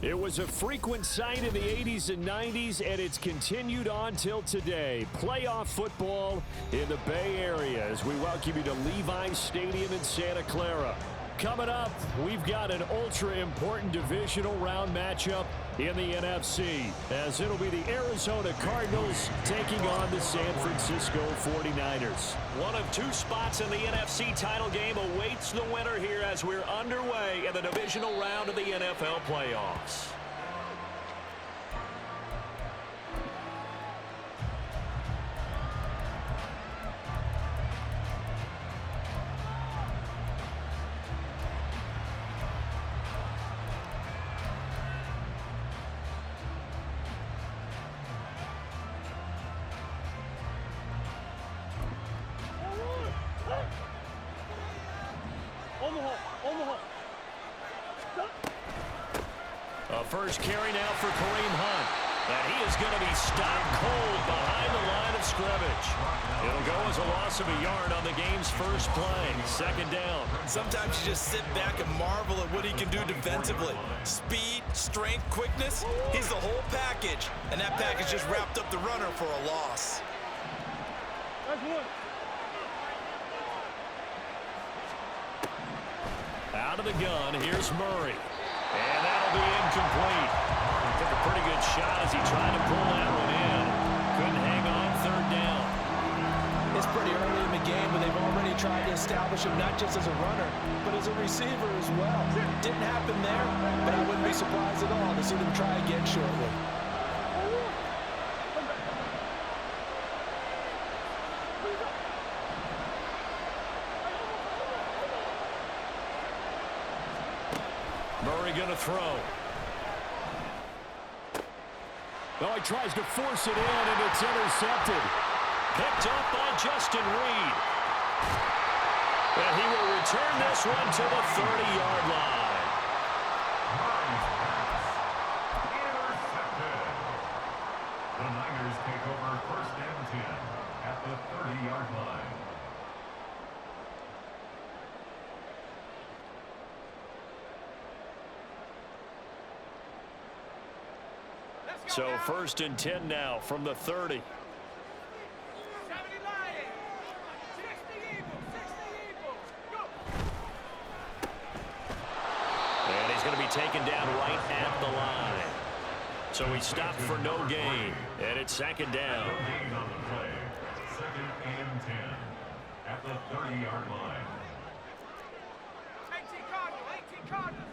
It was a frequent sight in the 80s and 90s, and it's continued on till today. Playoff football in the Bay Area as we welcome you to Levi's Stadium in Santa Clara. Coming up, we've got an ultra-important divisional round matchup in the NFC, as it'll be the Arizona Cardinals taking on the San Francisco 49ers. One of two spots in the NFC title game awaits the winner here as we're underway in the divisional round of the NFL playoffs. A first carry now for Kareem Hunt. And he is going to be stopped cold behind the line of scrimmage. It'll go as a loss of a yard on the game's first play. Second down. Sometimes you just sit back and marvel at what he can do defensively. Speed, strength, quickness, he's the whole package. And that package just wrapped up the runner for a loss. Out of the gun, here's Murray. And that'll be incomplete. Took a pretty good shot as he tried to pull that one in. Couldn't hang on third down. It's pretty early in the game, but they've already tried to establish him not just as a runner, but as a receiver as well. Didn't happen there, but I wouldn't be surprised at all to see them try again shortly. Murray going to throw. Oh, he tries to force it in, and it's intercepted. Picked up by Justin Reed. And he will return this one to the 30-yard line. Intercepted. The Niners take over first and 10 at the 30-yard line. So first and 10 now from the 30. And he's going to be taken down right at the line. So he stopped for no gain. And it's second down. No gain on the play. Second and 10 at the 30-yard line. 18 Cardinals.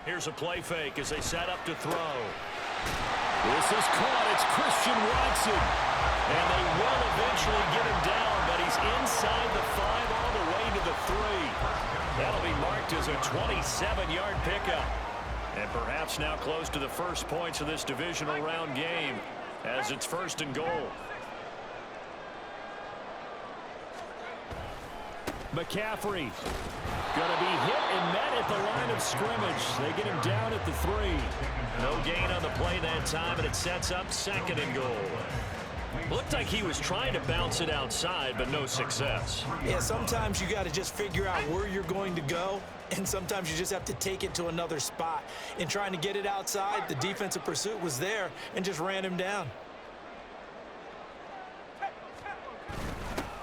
Here's a play fake as they set up to throw. This is caught. It's Christian Watson. And they will eventually get him down, but he's inside the 5 all the way to the 3. That'll be marked as a 27-yard pickup. And perhaps now close to the first points of this divisional round game as it's first and goal. McCaffrey going to be hit and met at the line of scrimmage. They get him down at the 3. No gain on the play that time, and it sets up second and goal. Looked like he was trying to bounce it outside, but no success. Yeah, sometimes you got to just figure out where you're going to go, and sometimes you just have to take it to another spot. In trying to get it outside, the defensive pursuit was there and just ran him down.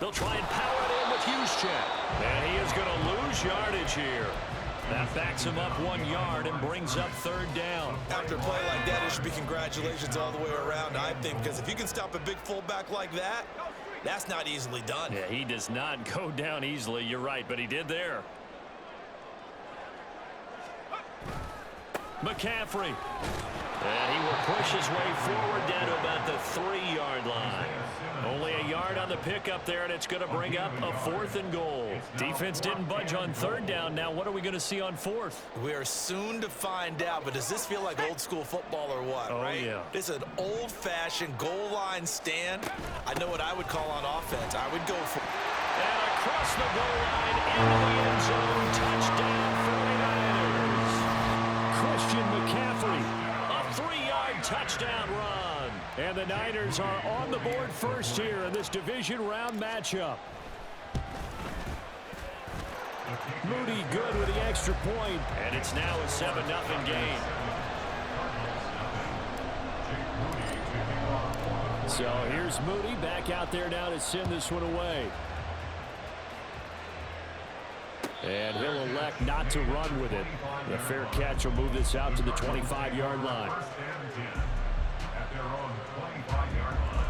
They'll try and power it in with Juszczyk. And he is going to lose yardage here. That backs him up 1 yard and brings up third down. After a play like that, it should be congratulations all the way around, I think, because if you can stop a big fullback like that, that's not easily done. Yeah, he does not go down easily. You're right, but he did there. McCaffrey. And he will push his way forward down to about the 3-yard line. Only a yard on the pickup there, and it's going to bring up a 4th and goal. Defense didn't budge on third down. Now what are we going to see on 4th? We are soon to find out, but does this feel like old school football or what, right? Yeah. This is an old-fashioned goal line stand. I know what I would call on offense. I would go for... And across the goal line, into the end zone, touchdown 49ers. Christian McCaffrey, a 3-yard touchdown run. And the Niners are on the board first here in this division round matchup. Moody good with the extra point. And it's now a 7-0 game. So here's Moody back out there now to send this one away. And he'll elect not to run with it. The fair catch will move this out to the 25-yard line. At their own 25-yard line.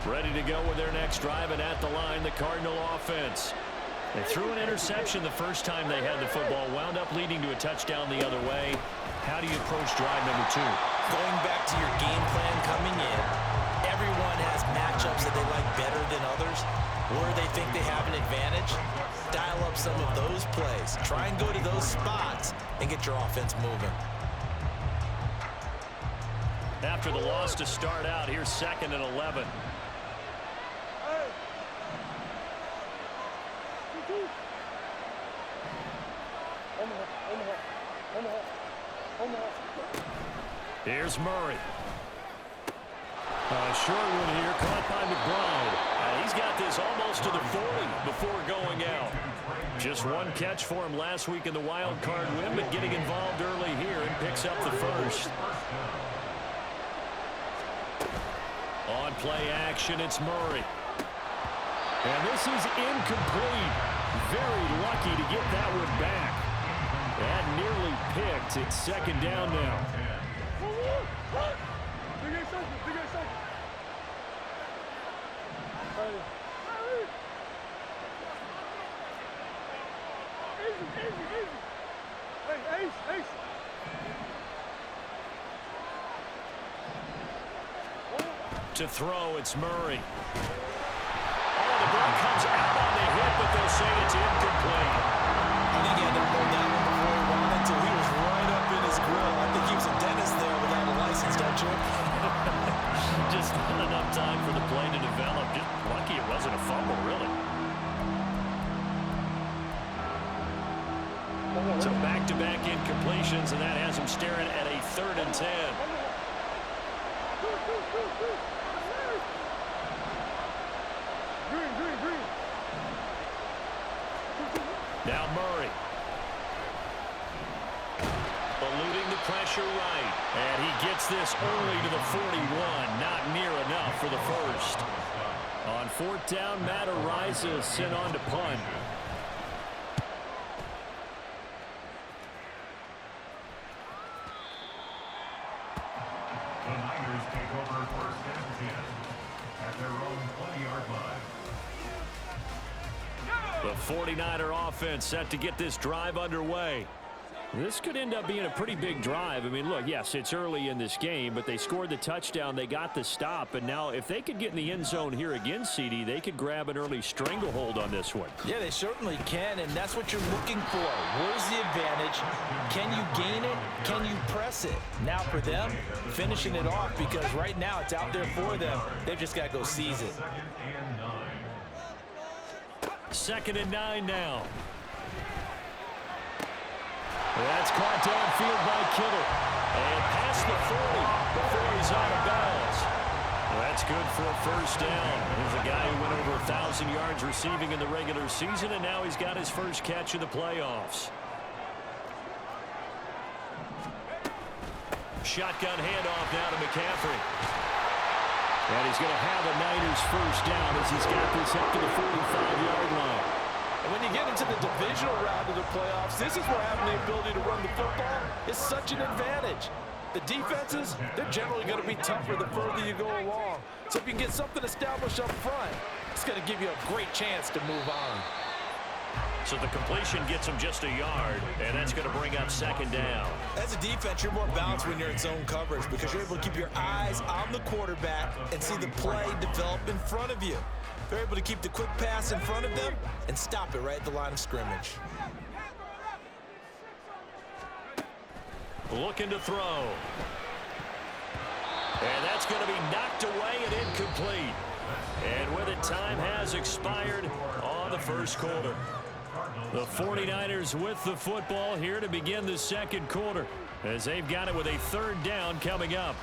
Ready to go with their next drive, and at the line, the Cardinal offense. They threw an interception the first time they had the football, wound up leading to a touchdown the other way. How do you approach drive number 2? Going back to your game plan coming in, everyone has matchups that they like better than others, where they think they have an advantage. Dial up some of those plays. Try and go to those spots and get your offense moving. After the loss to start out, here's 2nd and 11. Here's Murray. Short one here, caught by McBride. He's got this almost to the 40 before going out. Just one catch for him last week in the wild card win, but getting involved early here and picks up the first. On play action, it's Murray. And this is incomplete. Very lucky to get that one back. That nearly picked. It's 2nd down now. To throw, it's Murray. Oh, the ball comes out on the hit, but they'll say it's incomplete. I think he had to hold that one before he wanted to. He was right up in his grill. I think he was a dentist there without a license, don't you? Just not enough time for the play to develop. Just lucky it wasn't a fumble, really. So back-to-back incompletions, and that has him staring at a 3rd and 10. Now Murray. Eluding the pressure right. And he gets this early to the 41. Not near enough for the first. On 4th down, Matt Ariza sent on to punt. The Niners take over 1st and 10 at their own 20-yard line. The 49er offense set to get this drive underway. This could end up being a pretty big drive. I mean, look, yes, it's early in this game, but they scored the touchdown. They got the stop. And now if they could get in the end zone here again, CD, they could grab an early stranglehold on this one. Yeah, they certainly can, and that's what you're looking for. Where's the advantage? Can you gain it? Can you press it? Now for them, finishing it off, because right now it's out there for them. They've just got to go seize it. 2nd and 9 now. That's caught downfield by Kittle. And past the 40 before he's out of bounds. That's good for a first down. There's a guy who went over 1,000 yards receiving in the regular season, and now he's got his first catch of the playoffs. Shotgun handoff now to McCaffrey. And he's going to have a Niners first down as he's got this up to the 45-yard line. And when you get into the divisional round of the playoffs, this is where having the ability to run the football is such an advantage. The defenses, they're generally going to be tougher the further you go along. So if you can get something established up front, it's going to give you a great chance to move on. So the completion gets him just a yard, and that's going to bring up 2nd down. As a defense, you're more balanced when you're in zone coverage because you're able to keep your eyes on the quarterback and see the play develop in front of you. They're able to keep the quick pass in front of them and stop it right at the line of scrimmage. Looking to throw. And that's going to be knocked away and incomplete. And with it, time has expired on the first quarter. The 49ers with the football here to begin the 2nd quarter as they've got it with a 3rd down coming up.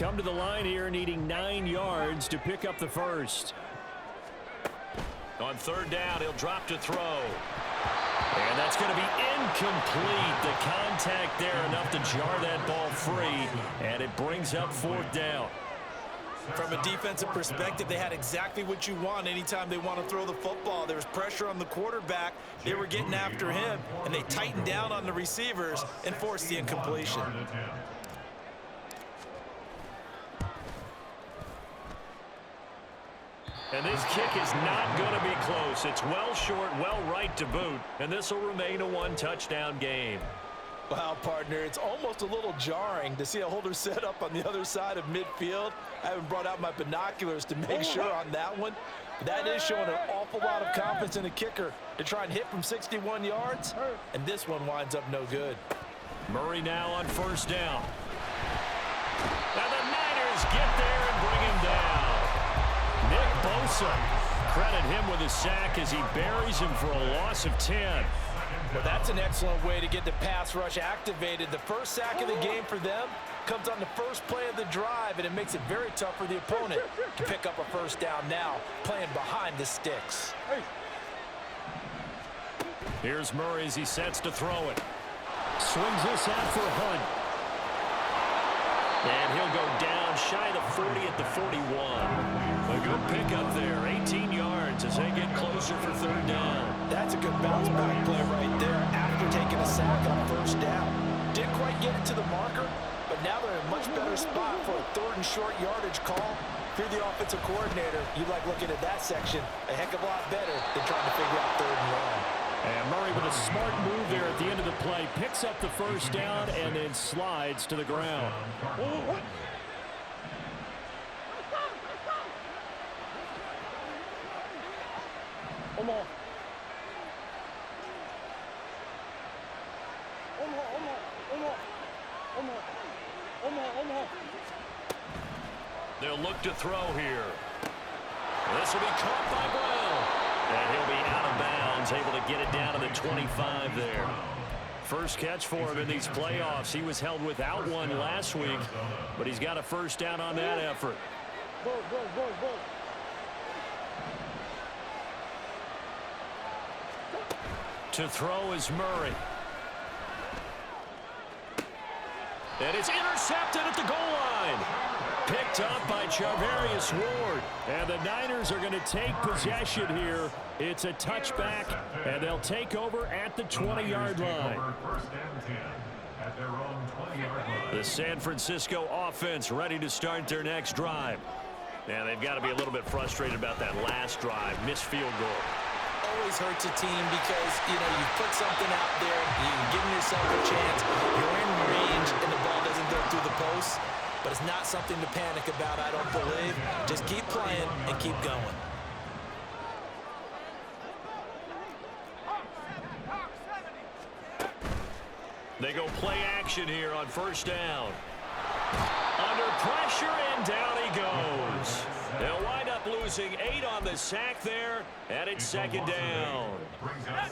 come to the line here needing 9 yards to pick up the first. On third down, he'll drop to throw. And that's going to be incomplete. The contact there enough to jar that ball free, and it brings up fourth down. From a defensive perspective, they had exactly what you want anytime they want to throw the football. There was pressure on the quarterback. They were getting after him, and they tightened down on the receivers and forced the incompletion. And this kick is not going to be close. It's well short, well right to boot, and this will remain a one-touchdown game. Wow, partner, it's almost a little jarring to see a holder set up on the other side of midfield. I haven't brought out my binoculars to make sure on that one. That is showing an awful lot of confidence in the kicker to try and hit from 61 yards, and this one winds up no good. Murray now on first down. And the Niners get there and bring him down. Nick Bosa, credit him with a sack as he buries him for a loss of 10. Well, that's an excellent way to get the pass rush activated. The first sack of the game for them comes on the first play of the drive, and it makes it very tough for the opponent to pick up a first down now, playing behind the sticks. Here's Murray as he sets to throw it. Swings this out for Hunt. And he'll go down shy of the 40 at the 41. A good pickup there, 18 yards as they get closer for third down. That's a good bounce back play right there after taking a sack on first down. Didn't quite get it to the marker, but now they're in a much better spot for a third and short yardage call. If you're the offensive coordinator, you like looking at that section a heck of a lot better than trying to figure out third and long. And Murray with a smart move there at the end of the play. Picks up the first down and then slides to the ground. They'll look to throw here. This will be caught by Brown. And he'll be out of bounds, able to get it down to the 25 there. First catch for him in these playoffs. He was held without one last week, but he's got a first down on that effort. To throw is Murray. And it's intercepted at the goal line. Picked up by Charvarius Ward. And the Niners are going to take possession here. It's a touchback, and they'll take over at the 20-yard line. The San Francisco offense ready to start their next drive. And they've got to be a little bit frustrated about that last drive. Missed field goal. Always hurts a team because, you put something out there, you're giving yourself a chance, you're in range, and the ball doesn't go through the post. But it's not something to panic about, I don't believe. Just keep playing and keep going. They go play action here on first down. Under pressure, and down he goes. They'll wind up losing 8 on the sack there, and it's second down.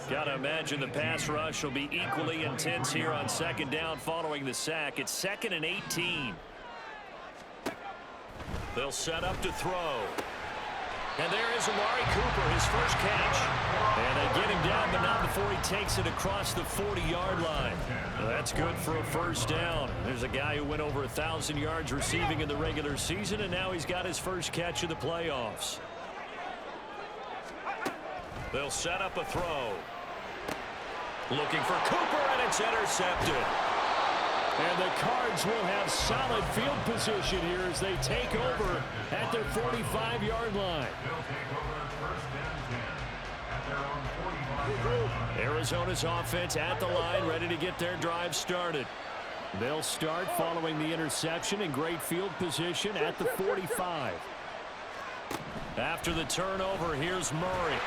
Gotta imagine the pass rush will be equally intense here on second down following the sack. It's 2nd and 18. They'll set up to throw. And there is Amari Cooper, his first catch. And they get him down, but not before he takes it across the 40-yard line. That's good for a first down. There's a guy who went over 1,000 yards receiving in the regular season, and now he's got his first catch of the playoffs. They'll set up a throw. Looking for Cooper, and it's intercepted. And the Cards will have solid field position here as they take over at their 45-yard line. Arizona's offense at the line, ready to get their drive started. They'll start following the interception in great field position at the 45. After the turnover, here's Murray.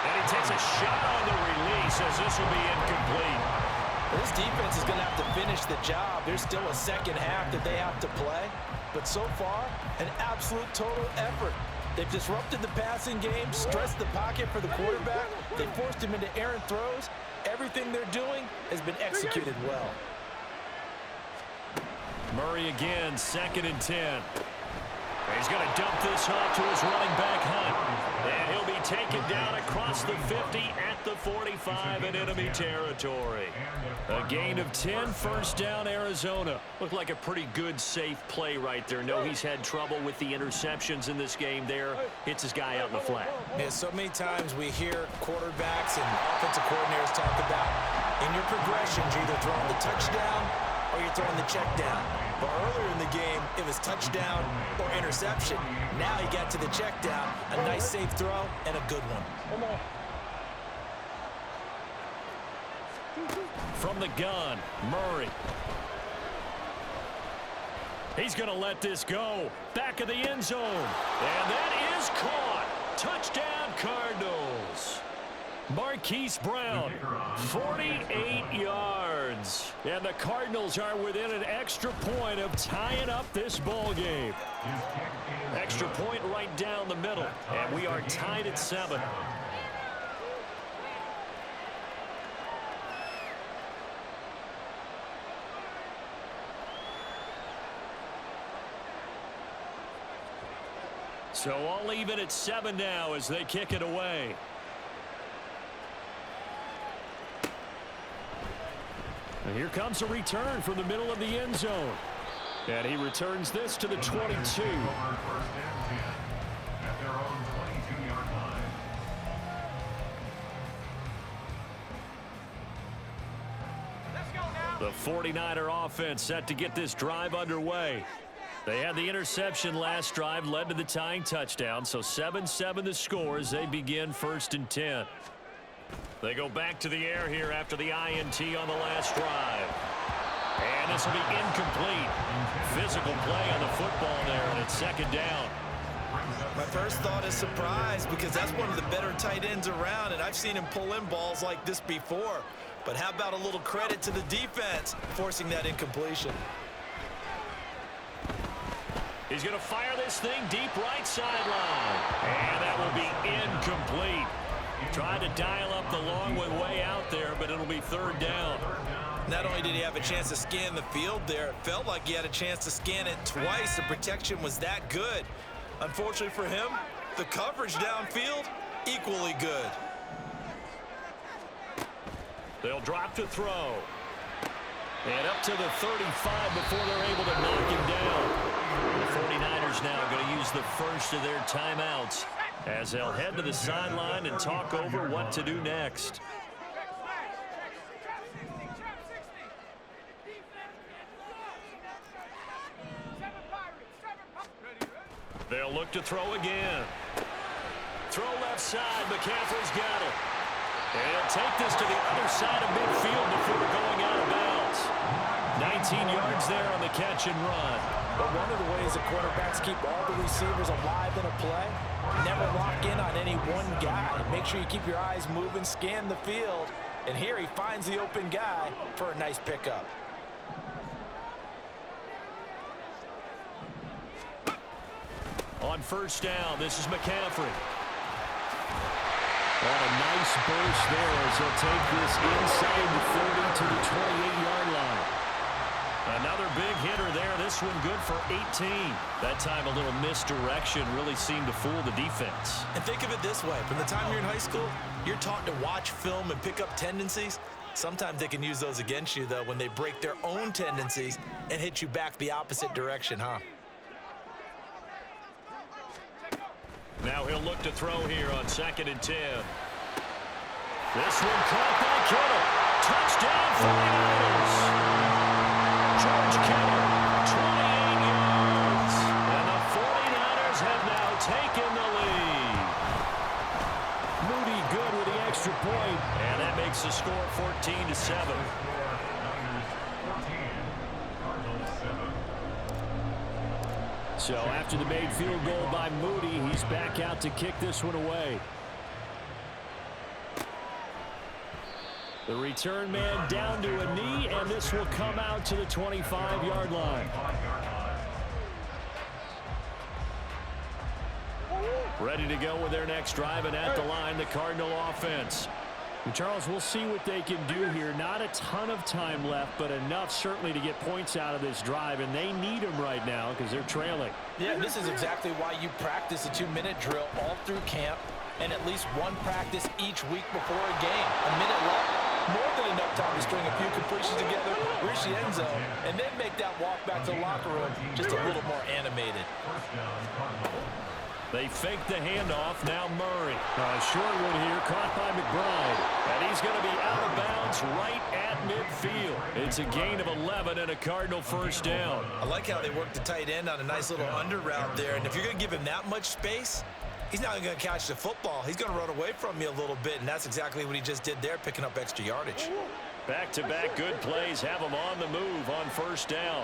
And he takes a shot on the release as this will be incomplete. This defense is going to have to finish the job. There's still a second half that they have to play. But so far, an absolute total effort. They've disrupted the passing game, stressed the pocket for the quarterback. They forced him into errant throws. Everything they're doing has been executed well. Murray again, 2nd and 10. He's going to dump this off to his running back, Hunt. And he'll be taken down across the 50 at the 45 in enemy territory. A gain of 10, first down, Arizona. Looked like a pretty good, safe play right there. No, he's had trouble with the interceptions in this game there. Hits his guy out in the flat. Yeah, so many times we hear quarterbacks and offensive coordinators talk about in your progressions, you're either throwing the touchdown or you're throwing the check down. But earlier in the game, it was touchdown or interception. Now he got to the check down, a nice safe throw, and a good one. From the gun, Murray. He's going to let this go. Back of the end zone. And that is caught. Touchdown, Cardinals. Marquise Brown, 48 yards. And the Cardinals are within an extra point of tying up this ball game. Extra point right down the middle. And we are tied at 7. So all even at 7 now as they kick it away. And here comes a return from the middle of the end zone. And he returns this to the 22. The 49er offense set to get this drive underway. They had the interception last drive, led to the tying touchdown. So 7-7 the score as they begin 1st and 10. They go back to the air here after the INT on the last drive. And this will be incomplete. Physical play on the football there, and it's 2nd down. My first thought is surprise because that's one of the better tight ends around, and I've seen him pull in balls like this before. But how about a little credit to the defense forcing that incompletion? He's going to fire this thing deep right sideline. And that will be incomplete. Tried to dial up the long way out there, but it'll be 3rd down. Not only did he have a chance to scan the field there, it felt like he had a chance to scan it twice. The protection was that good. Unfortunately for him, the coverage downfield, equally good. They'll drop to throw. And up to the 35 before they're able to knock him down. The 49ers now going to use the first of their timeouts as they'll head to the sideline and talk over what to do next. They'll look to throw again. Throw left side. McCaffrey's got it. And he'll take this to the other side of midfield before going out of bounds. 19 yards there on the catch and run. But one of the ways the quarterbacks keep all the receivers alive in a play, never lock in on any one guy. Make sure you keep your eyes moving, scan the field. And here he finds the open guy for a nice pickup. On 1st down, this is McCaffrey. And a nice burst there as he'll take this inside the 30 to the 28-yard line. Another big hitter there. This one good for 18. That time a little misdirection really seemed to fool the defense. And think of it this way. From the time you're in high school, you're taught to watch film and pick up tendencies. Sometimes they can use those against you, though, when they break their own tendencies and hit you back the opposite direction, huh? Now he'll look to throw here on 2nd and 10. This one caught by Kittle. Touchdown 49ers. George Kittle, 28 yards. And the 49ers have now taken the lead. Moody good with the extra point. And that makes the score 14-7. So after the made field goal by Moody, he's back out to kick this one away. The return man down to a knee, and this will come out to the 25-yard line. Ready to go with their next drive, and at the line, the Cardinal offense. And Charles, we'll see what they can do here. Not a ton of time left, but enough certainly to get points out of this drive, and they need them right now because they're trailing. Yeah, this is exactly why you practice a 2-minute drill all through camp and at least one practice each week before a game. A minute left, more than enough time to string a few completions together, reach the end zone, and then make that walk back to the locker room just a little more animated. They fake the handoff. Now Murray. Short one here, caught by McBride. And he's going to be out of bounds right at midfield. It's a gain of 11 and a Cardinal first down. I like how they work the tight end on a nice little under route there. And if you're going to give him that much space, he's not going to catch the football. He's going to run away from me a little bit, and that's exactly what he just did there, picking up extra yardage. Back-to-back good plays have him on the move on first down.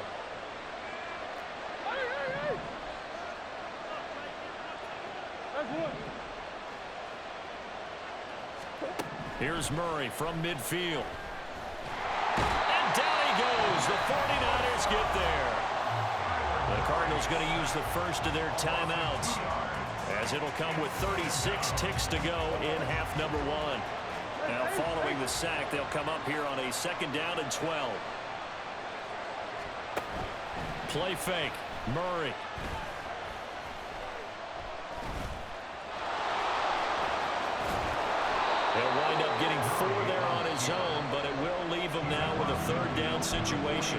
Here's Murray from midfield. And down he goes. The 49ers get there. The Cardinals going to use the first of their timeouts, as it'll come with 36 ticks to go in half number 1. Now following the sack, they'll come up here on a 2nd down and 12. Play fake. Murray. He'll wind up getting 4 there on his own, but it will leave him now with a 3rd down situation.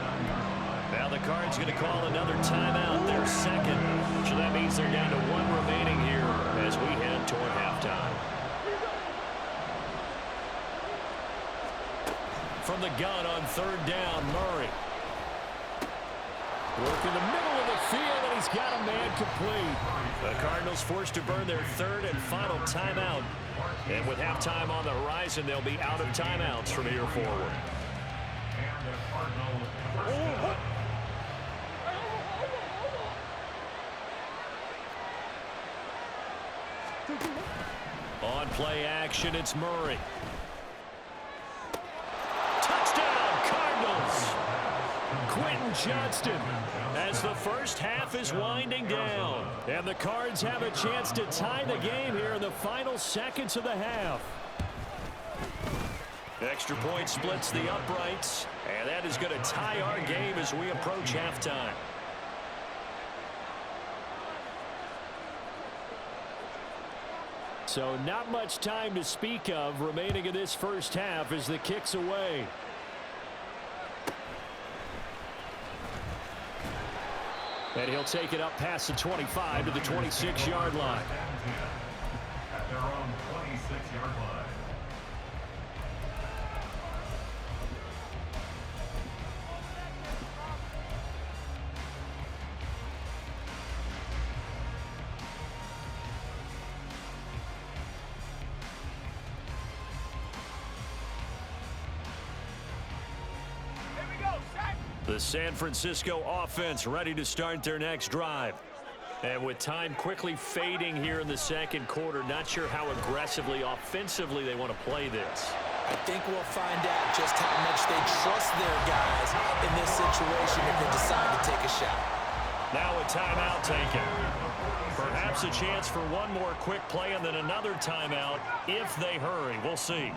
Now the Cards going to call another timeout, their 2nd. So that means they're down to 1 remaining here as we head toward halftime. From the gun on 3rd down, Murray. Work in the middle of the field, and he's got a man complete. The Cardinals forced to burn their 3rd and final timeout. And with halftime on the horizon, they'll be out of timeouts from here forward. On play action, it's Murray. Touchdown, Cardinals! Quentin Johnston, as the first half is winding down. And the Cards have a chance to tie the game here in the final seconds of the half. Extra point splits the uprights, and that is going to tie our game as we approach halftime. So not much time to speak of remaining in this first half as the kick's away. And he'll take it up past the 25 to the 26-yard line. At their own 26-yard line. The San Francisco offense ready to start their next drive. And with time quickly fading here in the 2nd quarter, not sure how aggressively, offensively they want to play this. I think we'll find out just how much they trust their guys in this situation if they decide to take a shot. Now a timeout taken. Perhaps a chance for one more quick play and then another timeout if they hurry. We'll see.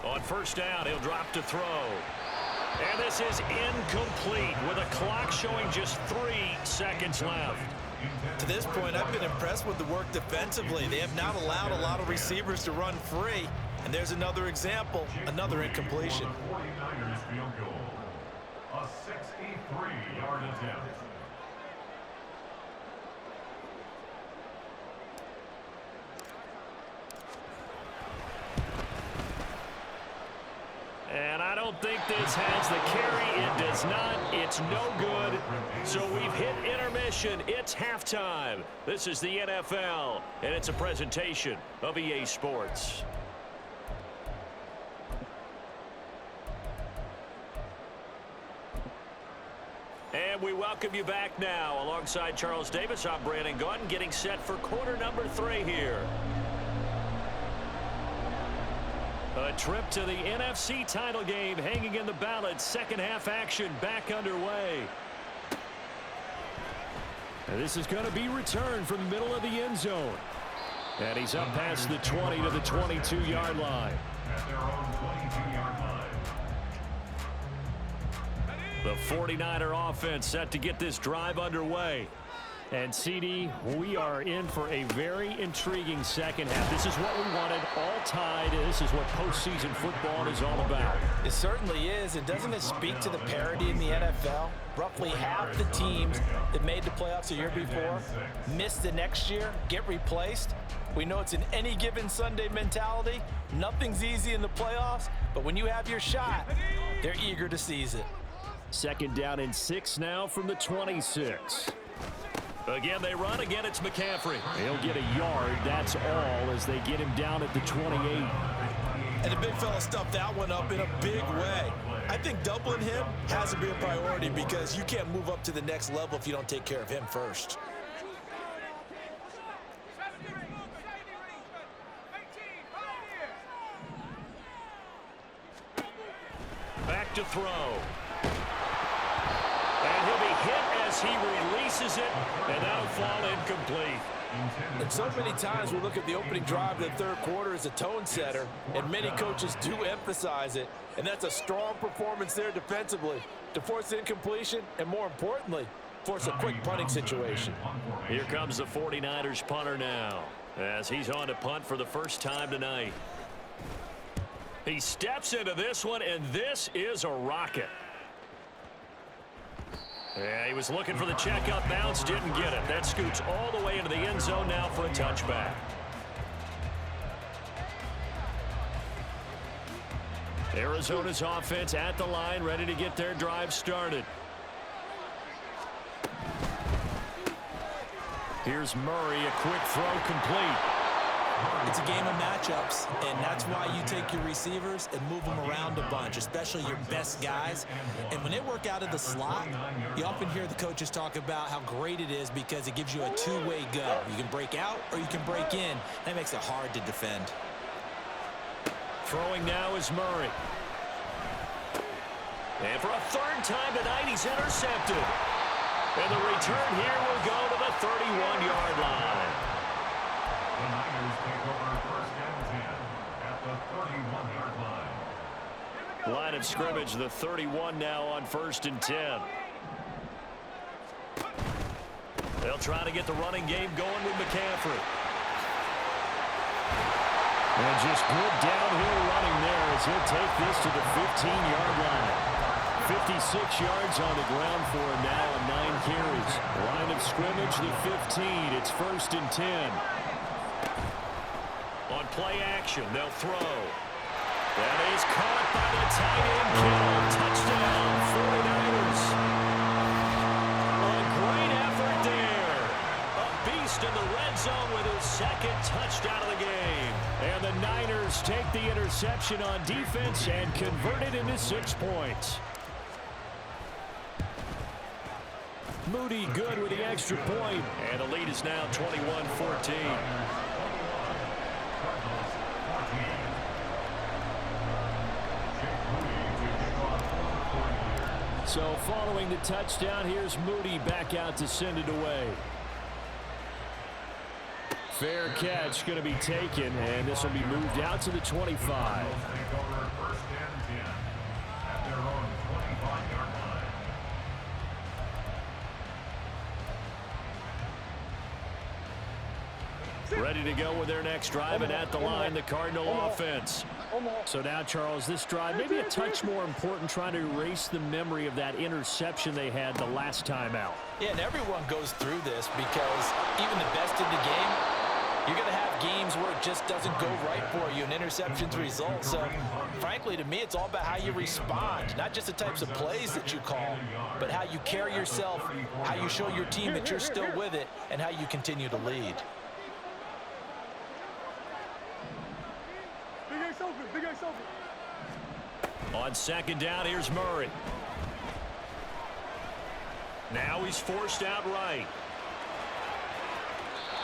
On first down, he'll drop to throw. And this is incomplete with a clock showing just 3 seconds left. To this point, I've been impressed with the work defensively. They have not allowed a lot of receivers to run free. And there's another example, another incompletion. 49ers field goal. A 63-yard attempt. And I don't think this has the carry. It does not. It's no good. So we've hit intermission. It's halftime. This is the NFL, and it's a presentation of EA Sports. And we welcome you back now. Alongside Charles Davis, I'm Brandon Gunn, getting set for quarter number 3 here. A trip to the NFC title game hanging in the balance. 2nd half action back underway. And this is going to be returned from the middle of the end zone. And he's up past the 20 to the 22-yard line. At their own 22-yard line. The 49er offense set to get this drive underway. And CD, we are in for a very intriguing second half. This is what we wanted, all tied. This is what postseason football is all about. It certainly is, and doesn't it speak to the parity in the NFL? Roughly half the teams that made the playoffs the year before missed the next year, get replaced. We know it's an any given Sunday mentality. Nothing's easy in the playoffs, but when you have your shot, they're eager to seize it. Second down and 6 now from the 26. Again, they run. Again, it's McCaffrey. He'll get a yard. That's all as they get him down at the 28. And the big fella stuffed that one up in a big way. I think doubling him has to be a priority because you can't move up to the next level if you don't take care of him first. Back to throw. And he'll be hit as he releases it, and that'll fall incomplete. And so many times we look at the opening drive of the third quarter as a tone setter, and many coaches do emphasize it, and that's a strong performance there defensively to force incompletion and, more importantly, force a quick punting situation. Here comes the 49ers punter now as he's on to punt for the first time tonight. He steps into this one, and this is a rocket. Yeah, he was looking for the check-up bounce, didn't get it. That scoots all the way into the end zone now for a touchback. Arizona's offense at the line, ready to get their drive started. Here's Murray, a quick throw complete. It's a game of matchups, and that's why you take your receivers and move them around a bunch, especially your best guys. And when they work out of the slot, you often hear the coaches talk about how great it is because it gives you a two-way go. You can break out or you can break in. That makes it hard to defend. Throwing now is Murray. And for a third time tonight, he's intercepted. And the return here will go to the 31-yard line. The Niners take over first and 10 at the 31-yard line. Line of scrimmage, the 31 now on first and 10. They'll try to get the running game going with McCaffrey. And just good downhill running there as he'll take this to the 15-yard line. 56 yards on the ground for him now on 9 carries. Line of scrimmage, the 15. It's first and 10. On play action, they'll throw. That is caught by the tight end, Kittle. Touchdown, 49ers. A great effort there. A beast in the red zone with his second touchdown of the game. And the Niners take the interception on defense and convert it into 6 points. Moody good with the extra point. And the lead is now 21-14. So following the touchdown, here's Moody back out to send it away. Fair catch going to be taken, and this will be moved out to the 25. Ready to go with their next drive, and at the line, the Cardinal offense. So now, Charles, this drive maybe a touch more important, trying to erase the memory of that interception they had the last time out. Yeah, and everyone goes through this because even the best in the game, you're going to have games where it just doesn't go right for you, and interceptions result. So, frankly, to me, it's all about how you respond, not just the types of plays that you call, but how you carry yourself, how you show your team that you're still with it, and how you continue to lead. On second down, here's Murray. Now he's forced out right.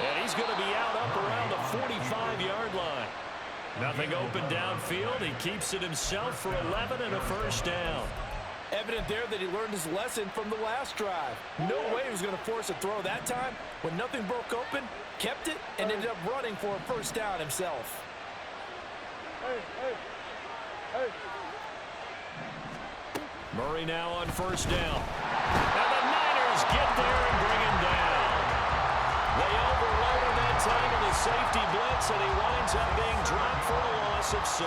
And he's going to be out up around the 45-yard line. Nothing open downfield. He keeps it himself for 11 and a first down. Evident there that he learned his lesson from the last drive. No way he was going to force a throw that time. When nothing broke open, kept it, and ended up running for a first down himself. Murray now on first down. And the Niners get there and bring him down. They overload him that time in the safety blitz, and he winds up being dropped for a loss of 7.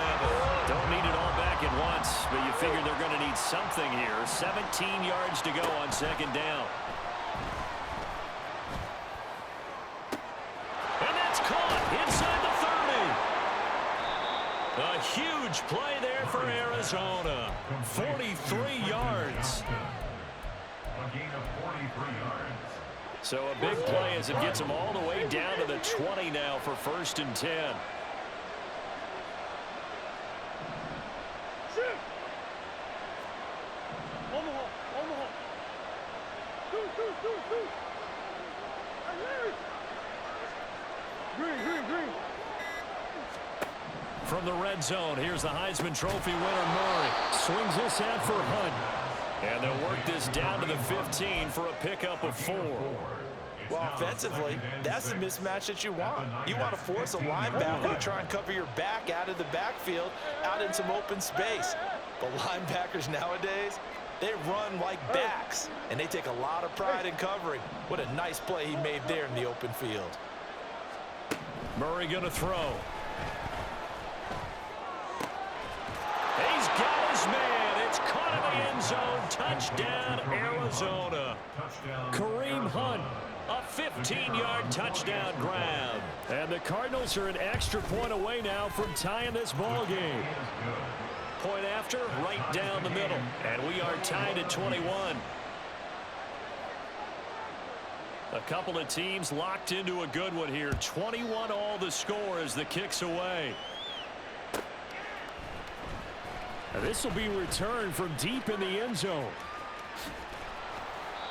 Don't need it all back at once, but you figure they're going to need something here. 17 yards to go on second down. And that's caught inside the 30. A huge play there for Arizona. 43 yards. A gain of 43 yards. So a big play as it gets them all the way down to the 20 now for 1st and 10. From the red zone, here's the Heisman Trophy winner, Murray. Swings this out for Hunt. And they'll work this down to the 15 for a pickup of 4. Well, offensively, that's the mismatch that you want. You want to force a linebacker to try and cover your back out of the backfield, out in some open space. But linebackers nowadays, they run like backs, and they take a lot of pride in covering. What a nice play he made there in the open field. Murray going to throw. He's got his man. It's caught in the end zone. Touchdown, Arizona. Kareem Hunt. A 15-yard touchdown grab. And the Cardinals are an extra point away now from tying this ball game. Point after, right down the middle. And we are tied at 21. A couple of teams locked into a good one here. 21 all the score as the kick's away. This will be returned from deep in the end zone.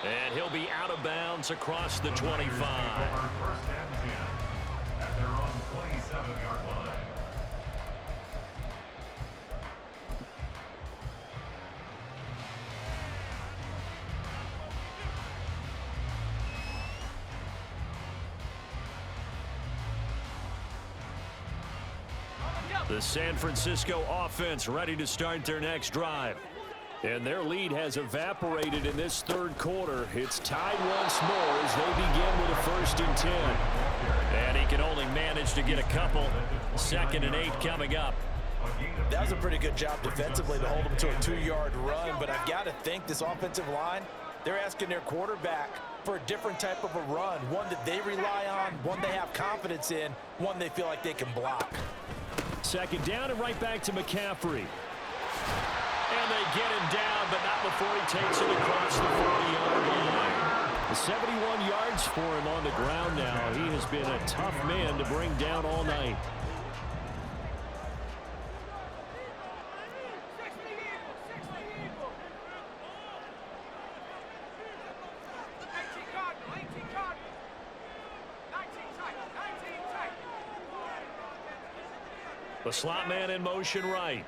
And he'll be out of bounds across the 25. First and 10 at their own 27-yard line. The San Francisco offense ready to start their next drive. And their lead has evaporated in this third quarter. It's tied once more as they begin with a 1st and 10. And he can only manage to get a couple. 2nd and 8 coming up. That was a pretty good job defensively to hold them to a 2-yard run, but I've got to think this offensive line, they're asking their quarterback for a different type of a run, one that they rely on, one they have confidence in, one they feel like they can block. 2nd down and right back to McCaffrey. And they get him down, but not before he takes it across the 40-yard line. 71 yards for him on the ground now. He has been a tough man to bring down all night. The slot man in motion right.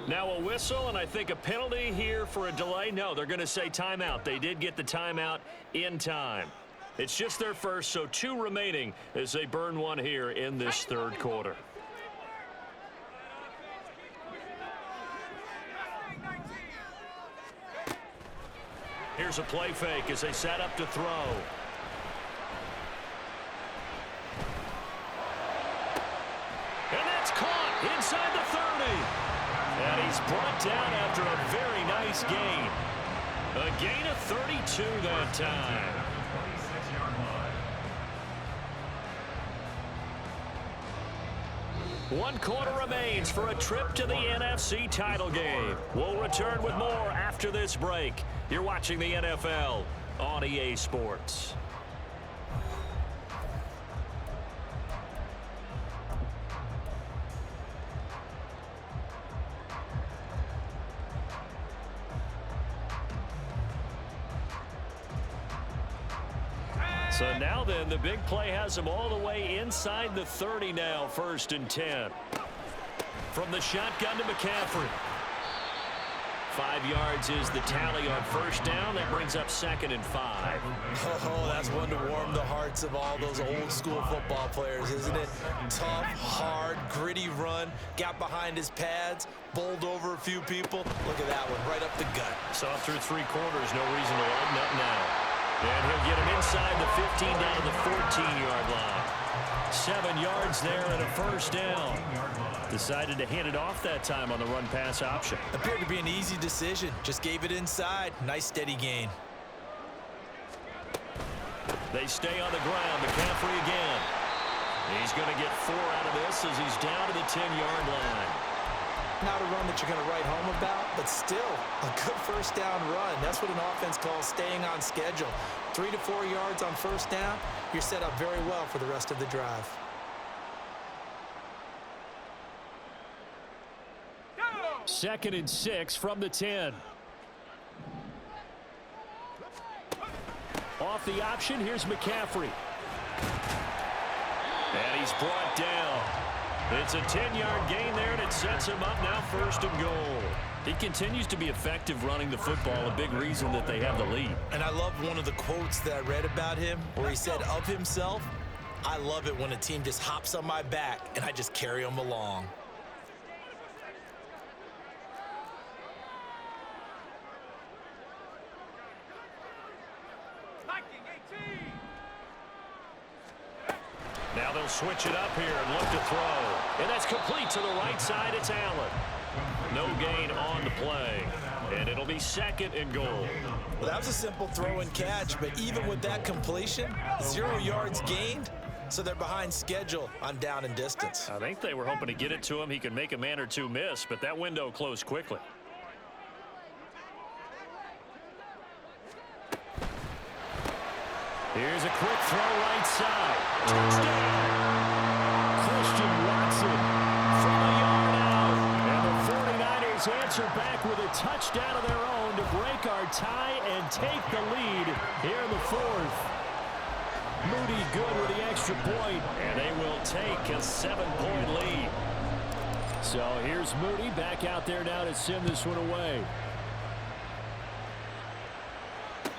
Now a whistle, and I think a penalty here for a delay. No, they're going to say timeout. They did get the timeout in time. It's just their first, so 2 remaining as they burn one here in this third quarter. Here's a play fake as they set up to throw. And that's caught inside the 30. And he's brought down after a very nice gain. A gain of 32 that time. 26-yard line. 1 quarter remains for a trip to the NFC title game. We'll return with more after this break. You're watching the NFL on EA Sports. So now then, the big play has them all the way inside the 30 now, 1st and 10. From the shotgun to McCaffrey. 5 yards is the tally on first down. That brings up 2nd and 5. Oh, that's one to warm the hearts of all those old school football players, isn't it? Tough, hard, gritty run, got behind his pads, bowled over a few people. Look at that one, right up the gut. Saw through 3 quarters, no reason to lighten up now. And he'll get him inside the 15 down to the 14-yard line. 7 yards there and a first down. Decided to hand it off that time on the run-pass option. Appeared to be an easy decision. Just gave it inside. Nice steady gain. They stay on the ground. McCaffrey again. He's going to get 4 out of this as he's down to the 10-yard line. Not a run that you're going to write home about, but still a good first down run. That's what an offense calls staying on schedule. 3 to 4 yards on first down, you're set up very well for the rest of the drive. Second and 6 from the 10. Off the option, here's McCaffrey. And he's brought down. It's a 10-yard gain there, and it sets him up now 1st and goal. He continues to be effective running the football, a big reason that they have the lead. And I love one of the quotes that I read about him where he said of himself, "I love it when a team just hops on my back and I just carry them along." Now they'll switch it up here and look to throw. And that's complete to the right side. It's Allen. No gain on the play. And it'll be 2nd and goal. Well, that was a simple throw and catch, but even with that completion, 0 yards gained, so they're behind schedule on down and distance. I think they were hoping to get it to him. He could make a man or two miss, but that window closed quickly. Here's a quick throw right side. Touchdown! Christian Watson from a yard out. And the 49ers answer back with a touchdown of their own to break our tie and take the lead here in the 4th. Moody good with the extra point, and they will take a 7-point lead. So here's Moody back out there now to send this one away.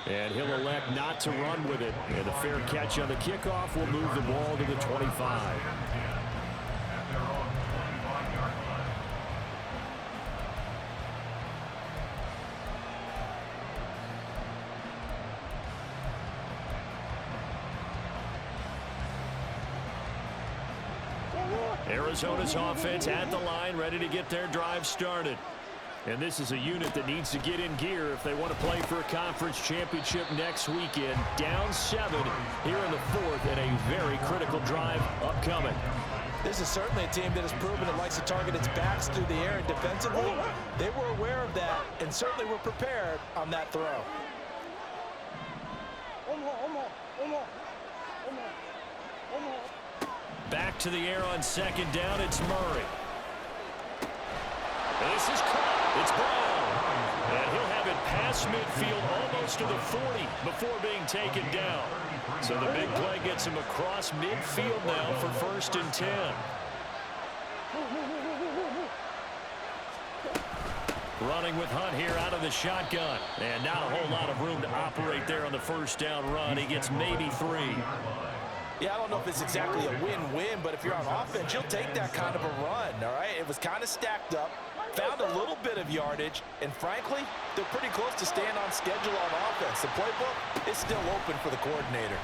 And he'll elect not to run with it. And a fair catch on the kickoff will move the ball to the 25. Arizona's offense at the line, ready to get their drive started. And this is a unit that needs to get in gear if they want to play for a conference championship next weekend. Down 7 here in the 4th, and a very critical drive upcoming. This is certainly a team that has proven it likes to target its backs through the air and defensively. They were aware of that and certainly were prepared on that throw. Back to the air on 2nd down, it's Murray. This is caught. It's Brown. And he'll have it past midfield almost to the 40 before being taken down. So the big play gets him across midfield now for 1st and 10. Running with Hunt here out of the shotgun. And not a whole lot of room to operate there on the 1st down run. He gets maybe 3. Yeah, I don't know if it's exactly a win-win, but if you're on offense, you'll take that kind of a run, all right? It was kind of stacked up, found a little bit of yardage, and frankly, they're pretty close to staying on schedule on offense. The playbook is still open for the coordinator.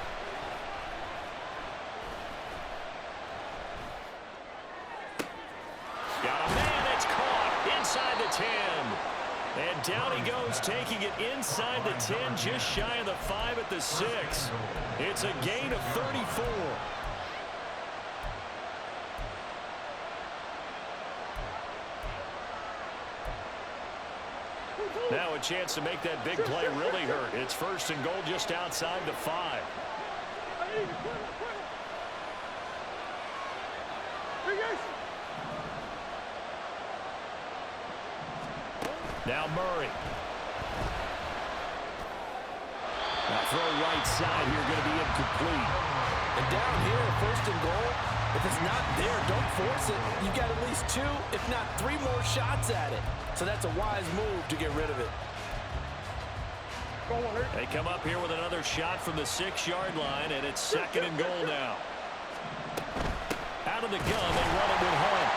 Got a man that's caught inside the 10. And down he goes, taking it inside the 10, just shy of the 5 at the 6. It's a gain of 34. Now a chance to make that big play really hurt. It's 1st and goal just outside the 5. Now Murray. Now throw right side here, going to be incomplete. And down here, 1st and goal, If it's not there, don't force it. You've got at least 2, if not 3 more shots at it. So that's a wise move to get rid of it. They come up here with another shot from the 6-yard line, and it's 2nd and goal now. Out of the gun, they run it with Hunt.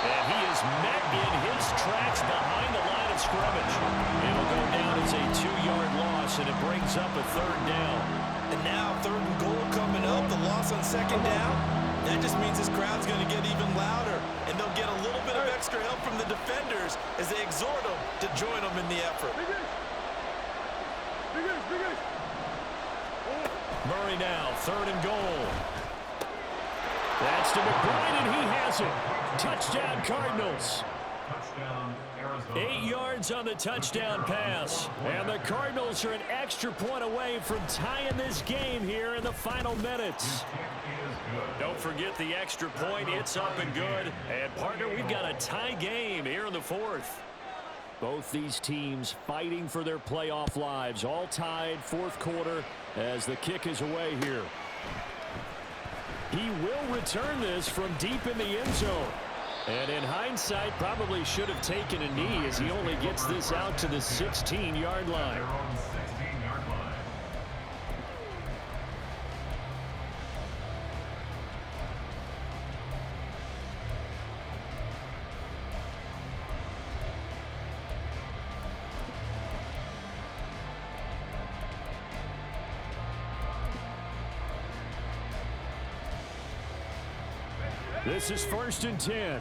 And he is met in his tracks behind the line of scrimmage. It'll go down as a 2-yard loss, and it brings up a 3rd down. And now 3rd and goal coming up, the loss on 2nd down. That just means this crowd's going to get even louder, and they'll get a little bit of extra help from the defenders as they exhort them to join them in the effort. Murray now, 3rd and goal. That's to McBride, and he has it. Touchdown, Cardinals. Touchdown, Arizona. 8 yards on the touchdown pass. And the Cardinals are an extra point away from tying this game here in the final minutes. Don't forget the extra point. It's up and good. And, partner, we've got a tie game here in the 4th. Both these teams fighting for their playoff lives. All tied, 4th quarter as the kick is away here. He will return this from deep in the end zone. And in hindsight, probably should have taken a knee as he only gets this out to the 16-yard line. Their own 16-yard line. This is 1st and 10.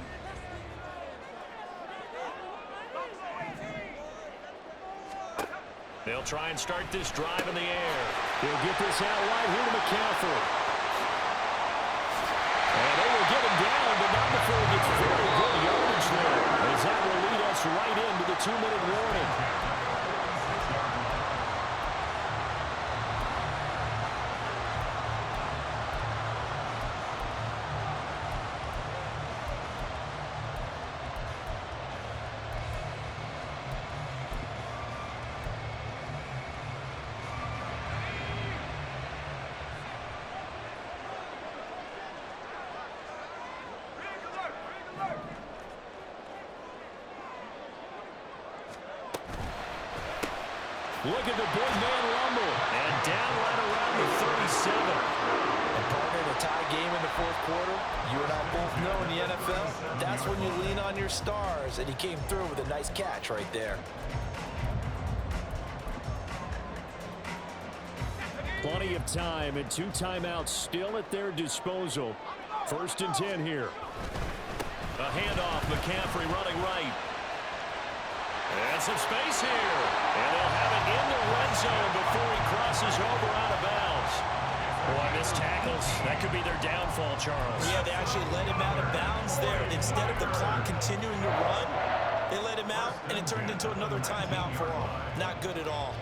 They'll try and start this drive in the air. He'll get this out right here to McCaffrey. And they will get him down, but not before he gets very good yardage there, as that will lead us right into the 2-minute warning. Look at the big man rumble. And down right around the 37. And partner, the tie game in the 4th quarter, you and I both know in the NFL, that's when you lean on your stars, and he came through with a nice catch right there. Plenty of time and 2 timeouts still at their disposal. 1st and 10 here. A handoff, McCaffrey running right. And some space here. And they'll have it in the red zone before he crosses over out of bounds. Boy, missed tackles. That could be their downfall, Charles. Yeah, they actually let him out of bounds there. And instead of the clock continuing to run, they let him out, and it turned into another timeout for him. Not good at all.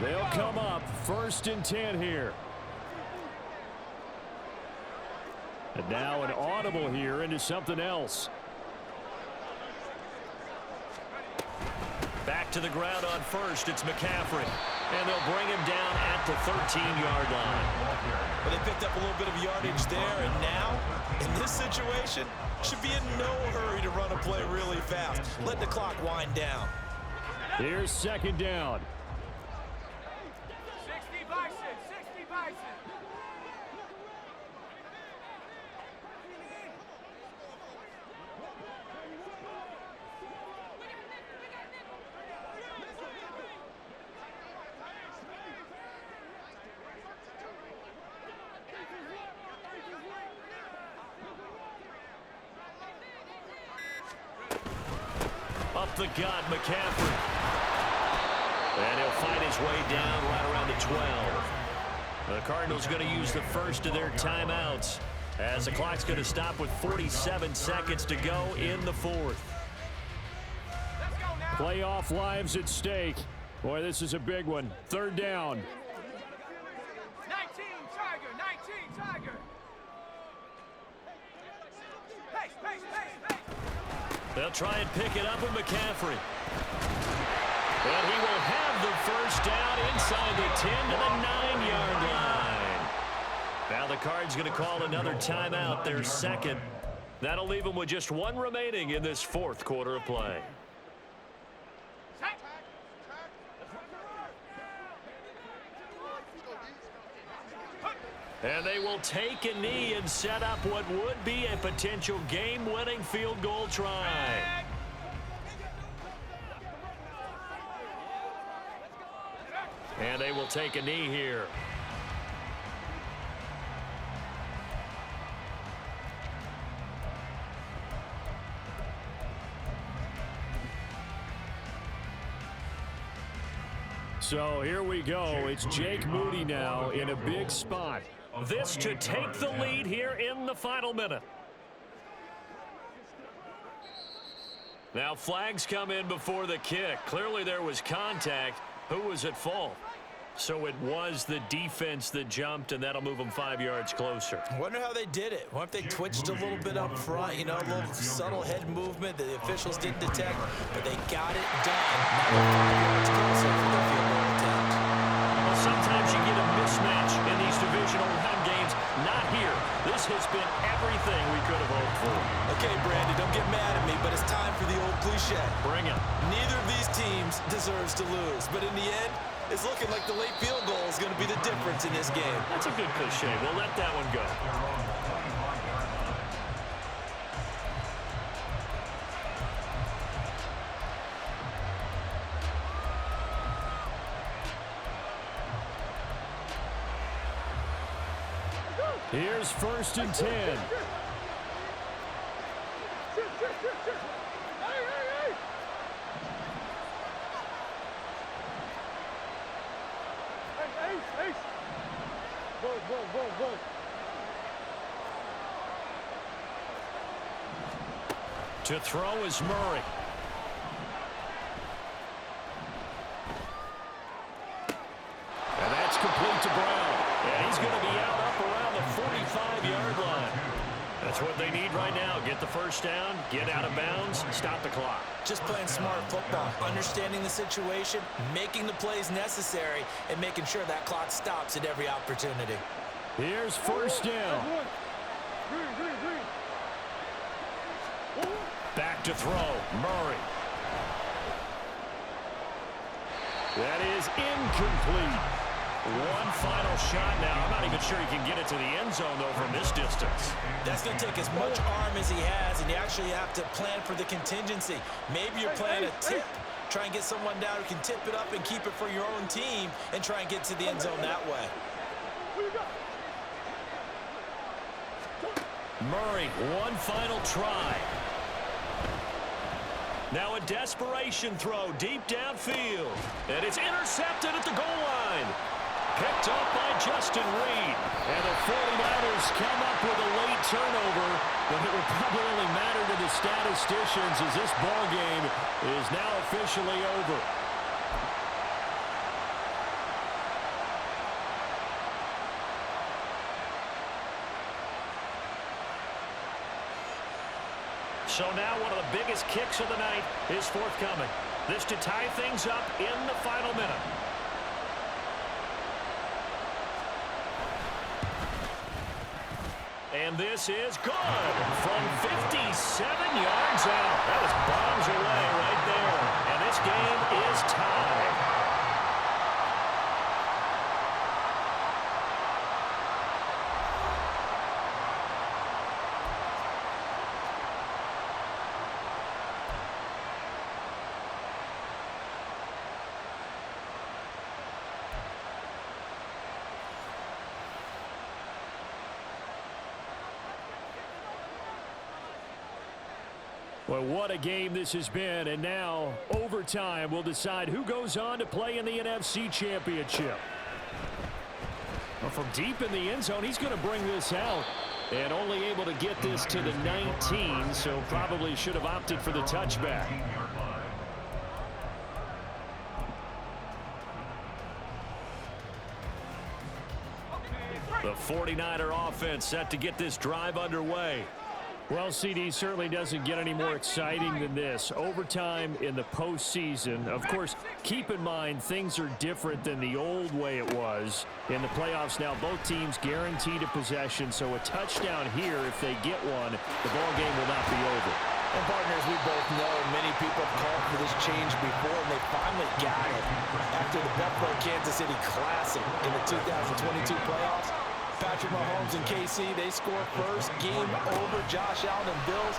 They'll come up 1st and 10 here. And now an audible here into something else. Back to the ground on 1st. It's McCaffrey. And they'll bring him down at the 13-yard line. Well, they picked up a little bit of yardage there, and now, in this situation, should be in no hurry to run a play really fast. Let the clock wind down. Here's 2nd down. 60 Bison, 60 Bison. Up the gut, McCaffrey. And he'll fight his way down right around the 12. The Cardinals going to use the first of their timeouts as the clock's going to stop with 47 seconds to go in the 4th. Playoff lives at stake. Boy, this is a big one. 3rd down. 19 Tiger, 19 Tiger. Pace, pace, pace, pace. They'll try and pick it up with McCaffrey. And he will have the first down inside the 10 to the 9-yard line. Now the Cards going to call another timeout, their second. That'll leave them with just one remaining in this fourth quarter of play. And they will take a knee and set up what would be a potential game-winning field goal try. And they will take a knee here. So here we go. It's Jake Moody now in a big spot. This to take the lead here in the final minute. Now flags come in before the kick. Clearly there was contact. Who was at fault? So it was the defense that jumped, and that'll move them 5 yards closer. I wonder how they did it. What if they twitched a little bit up front, you know, a little subtle head movement that the officials didn't detect, but they got it done. Now they're 5 yards closer for the field goal attempt. Well, sometimes you get a mismatch in these divisional round games. Not here. This has been everything we could have hoped for. Okay, Brandy, don't get mad at me, but it's time for the old cliche. Bring it. Neither of these teams deserves to lose, but in the end, it's looking like the late field goal is going to be the difference in this game. That's a good cliche. We'll let that one go. Here's 1st and 10. To throw is Murray. And that's complete to Brown. And he's going to be out up around the 45-yard line. That's what they need right now. Get the first down, get out of bounds, stop the clock. Just playing smart football, understanding the situation, making the plays necessary, and making sure that clock stops at every opportunity. Here's 1st down. Back to throw, Murray. That is incomplete. One final shot now. I'm not even sure he can get it to the end zone, though, from this distance. That's going to take as much arm as he has, and you actually have to plan for the contingency. Maybe you're playing a tip. Try and get someone down who can tip it up and keep it for your own team and try and get to the end zone that way. Murray, one final try. Now a desperation throw deep downfield. And it's intercepted at the goal line. Picked up by Justin Reed. And the 49ers come up with a late turnover, but it will probably only matter to the statisticians as this ball game is now officially over. So now one of the biggest kicks of the night is forthcoming. This to tie things up in the final minute. And this is good from 57 yards out. That was bombs away right there. And this game is tied. Well, what a game this has been, and now overtime will decide who goes on to play in the NFC Championship. Well, from deep in the end zone, he's going to bring this out, and only able to get this to the 19, so probably should have opted for the touchback. The 49er offense set to get this drive underway. Well, CD certainly doesn't get any more exciting than this. Overtime in the postseason. Of course, keep in mind things are different than the old way it was. In the playoffs now, both teams guaranteed a possession, so a touchdown here, if they get one, the ball game will not be over. And partners, we both know many people have called for this change before, and they finally got it. After the Buffalo-Kansas City Classic in the 2022 playoffs, Patrick Mahomes and KC, they score first. Game over. Josh Allen and Bills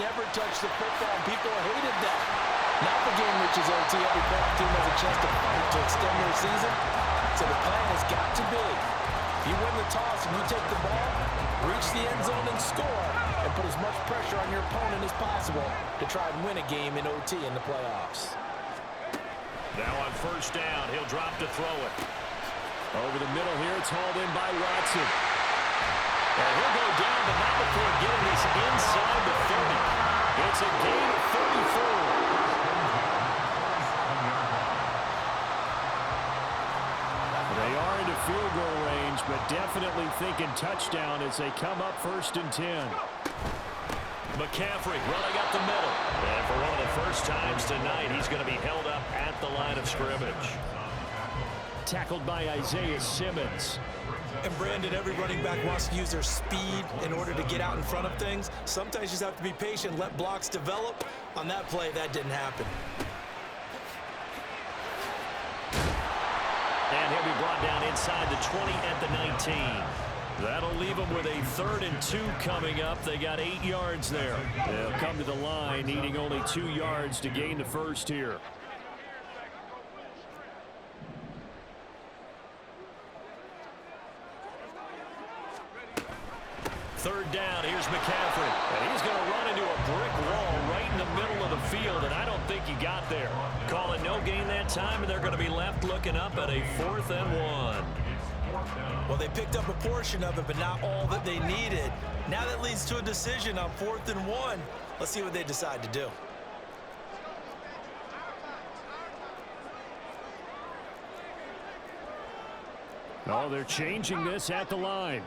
never touched the football, and people hated that. Now the game reaches OT. Every playoff team has a chance to fight to extend their season. So the plan has got to be, you win the toss and you take the ball, reach the end zone and score, and put as much pressure on your opponent as possible to try and win a game in OT in the playoffs. Now on first down, he'll drop to throw it. Over the middle here, it's hauled in by Watson. And he'll go down, but not before getting this inside the 30. It's a gain of 34. They are into field goal range, but definitely thinking touchdown as they come up 1st and 10. McCaffrey running up the middle. And for one of the first times tonight, he's going to be held up at the line of scrimmage. Tackled by Isaiah Simmons. And Brandon, every running back wants to use their speed in order to get out in front of things. Sometimes you just have to be patient, let blocks develop. On that play, that didn't happen. And he'll be brought down inside the 20 at the 19. That'll leave them with a 3rd and 2 coming up. They got 8 yards there. They'll come to the line, needing only 2 yards to gain the first here. 3rd down, here's McCaffrey. And he's going to run into a brick wall right in the middle of the field, and I don't think he got there. Calling no gain that time, and they're going to be left looking up at a 4th and 1. Well, they picked up a portion of it, but not all that they needed. Now that leads to a decision on 4th and 1. Let's see what they decide to do. Oh, they're changing this at the line.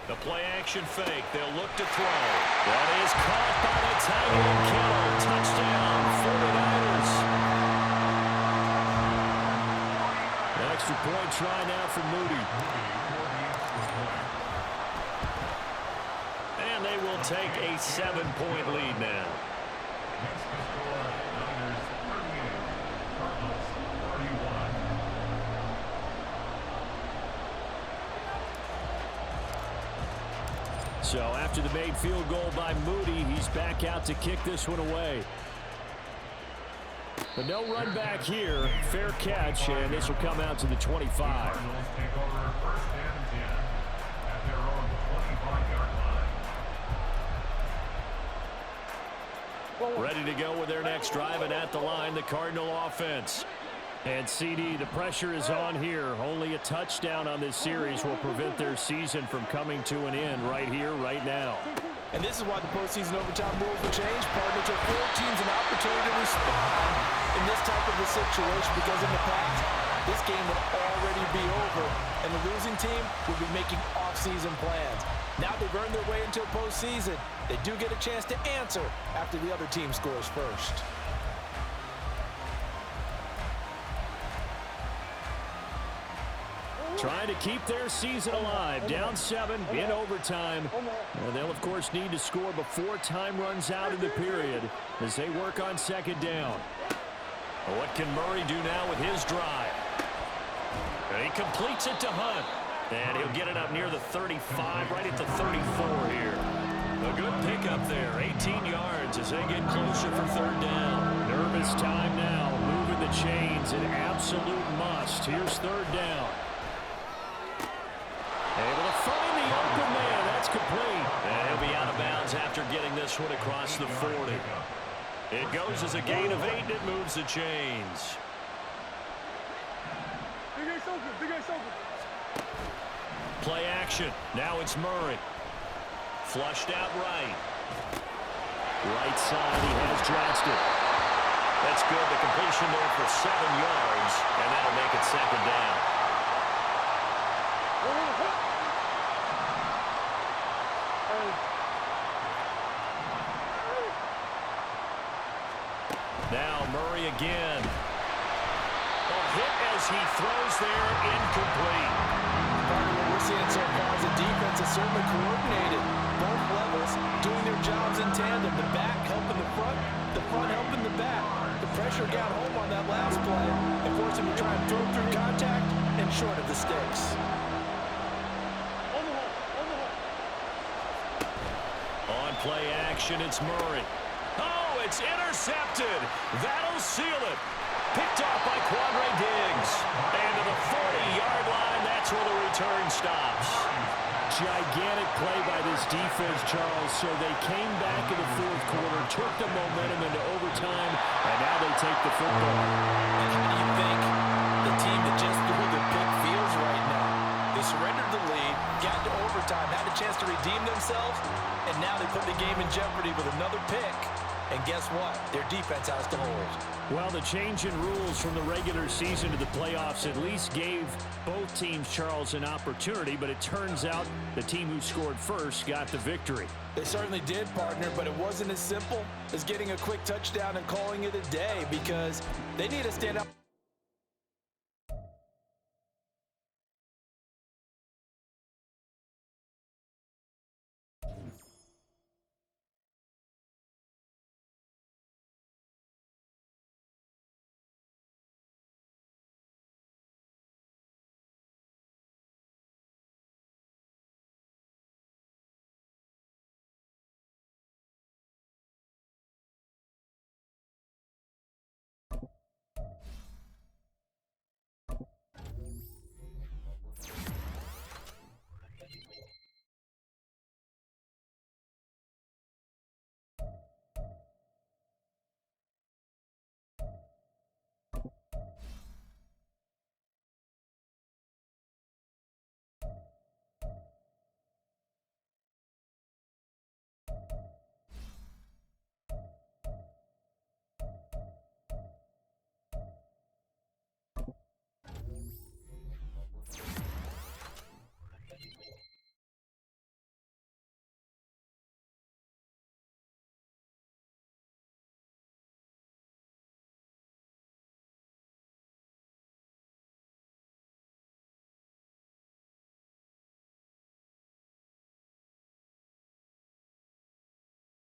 The play action fake. They'll look to throw. That is caught by the tight end Kittle. Touchdown, 49ers. The extra point try now for Moody. And they will take a 7-point lead now. So after the made field goal by Moody, he's back out to kick this one away. But no run back here. Fair catch, and this will come out to the 25. Ready to go with their next drive, and at the line, the Cardinal offense. And CD, the pressure is on here. Only a touchdown on this series will prevent their season from coming to an end right here, right now. And this is why the postseason overtime rules will change. Partner to 4 teams an opportunity to respond in this type of a situation, because in the past, this game would already be over, and the losing team would be making off-season plans. Now they've earned their way into a postseason. They do get a chance to answer after the other team scores first. Trying to keep their season alive. Down 7 in overtime. And they'll, of course, need to score before time runs out in the period as they work on 2nd down. What can Murray do now with his drive? And he completes it to Hunt. And he'll get it up near the 35, right at the 34 here. A good pickup there, 18 yards as they get closer for 3rd down. Nervous time now, moving the chains, an absolute must. Here's 3rd down. Able to find the open man. That's complete. And he'll be out of bounds after getting this one across the 40. It goes as a gain of 8, and it moves the chains. Play action. Now it's Murray. Flushed out right. Right side, he has Johnston. That's good. The completion there for 7 yards, and that'll make it 2nd down. Now Murray again. A hit as he throws there, incomplete. What we're seeing so far is the defense is certainly coordinated. Both levels doing their jobs in tandem. The back helping the front helping the back. The pressure got home on that last play and forced him to try and throw through contact and short of the sticks. On play action, it's Murray. Oh, it's intercepted. That'll seal it. Picked off by Quandre Diggs. And to the 40-yard line, that's where the return stops. Gigantic play by this defense, Charles. So they came back in the fourth quarter, took the momentum into overtime, and now they take the football. And how do you think the team that just threw the pick feels right now? They surrendered the lead, got to overtime, had a chance to redeem themselves, and now they put the game in jeopardy with another pick. And guess what? Their defense has to hold. Well, the change in rules from the regular season to the playoffs at least gave both teams, Charles, an opportunity, but it turns out the team who scored first got the victory. They certainly did, partner, but it wasn't as simple as getting a quick touchdown and calling it a day, because they need to stand up.